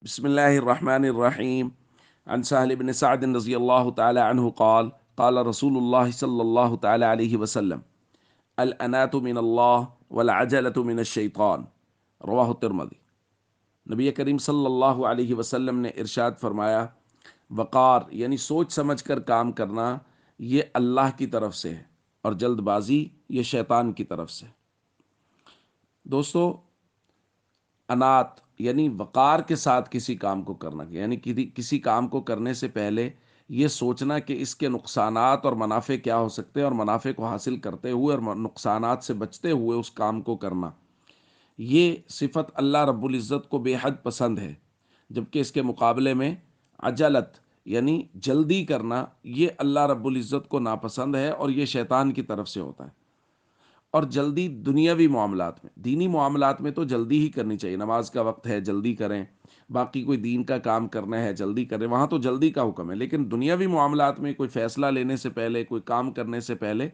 बिस्मिल्लाहिर्रहमानिर्रहीम। अन सहल इब्न सअद रज़ियल्लाहु तआला अन्हु क़ाल क़ाल रसूलुल्लाह सल्लल्लाहु तआला अलैहि वसल्लम अल अनातु मिनल्लाह वल अजलतु मिनश्शैतान रवाहु तिर्मिज़ी। नबी करीम सल्लल्लाहु अलैहि वसल्लम ने इरशाद फरमाया, वक़ार यानी सोच समझ कर काम करना ये अल्लाह की तरफ से है और जल्दबाजी ये शैतान की तरफ से। दोस्तों, अनात यानी वक़ार के साथ किसी काम को करना, यानी किसी काम को करने से पहले ये सोचना कि इसके नुकसानात और मुनाफे क्या हो सकते हैं और मुनाफे को हासिल करते हुए और नुकसानात से बचते हुए उस काम को करना, ये सिफत अल्लाह रब्बुल इज़्ज़त को बेहद पसंद है। जबकि इसके मुकाबले में अजलत यानी जल्दी करना ये अल्लाह रब्बुल इज़्ज़त को नापसंद है और ये शैतान की तरफ से होता है। और जल्दी दुनियावी मामलात में, दीनी मामलात में तो जल्दी ही करनी चाहिए। नमाज का वक्त है जल्दी करें, बाकी कोई दीन का काम करना है जल्दी करें, वहाँ तो जल्दी का हुक्म है। लेकिन दुनियावी मामलात में कोई फ़ैसला लेने से पहले, कोई काम करने से पहले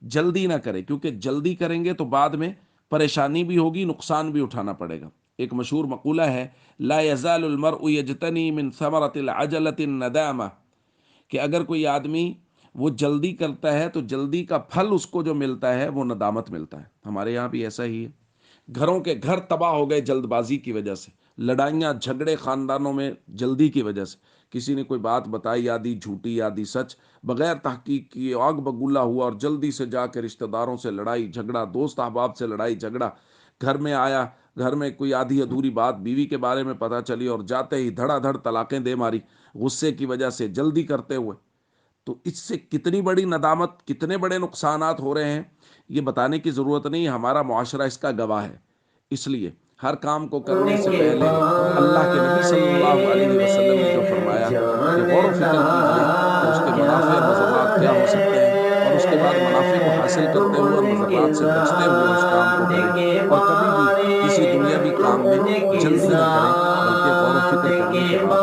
जल्दी ना करें, क्योंकि जल्दी करेंगे तो बाद में परेशानी भी होगी, नुकसान भी उठाना पड़ेगा। एक मशहूर मकूला है, ला यज़ालुल मर्उ यजतनी मिन समरतिल अजलतिन नदामा, कि अगर कोई आदमी वो जल्दी करता है तो जल्दी का फल उसको जो मिलता है वो नदामत मिलता है। हमारे यहाँ भी ऐसा ही है। घरों के घर तबाह हो गए जल्दबाजी की वजह से, लड़ाइयाँ झगड़े खानदानों में जल्दी की वजह से। किसी ने कोई बात बताई, आधी झूठी आधी सच, बगैर तहकीक किए आग बगुला हुआ और जल्दी से जाकर रिश्तेदारों से लड़ाई झगड़ा, दोस्त अहबाब से लड़ाई झगड़ा, घर में आया, घर में कोई आधी अधूरी बात बीवी के बारे में पता चली और जाते ही धड़ाधड़ तलाकें दे मारी, गुस्से की वजह से, जल्दी करते हुए। तो इससे कितनी बड़ी नदामत, कितने बड़े नुकसानात हो रहे हैं, ये बताने की ज़रूरत नहीं, हमारा मुआशरा इसका गवाह है। इसलिए हर काम को करने से पहले अल्लाह के नबी सल्लल्लाहु अलैहि वसल्लम ने जो फरमाया कि गौर व फिक्र कीजिए कि उसके मुनाफे और मज़र्रात क्या हो सकते हैं, और उसके बाद मुनाफे को हासिल करते हुए और मज़र्रात से बचते हुए उस काम को करें। और कभी भी किसी दुनियावी काम में जल्दी न करें, बल्कि गौर व फिक्र करने के बाद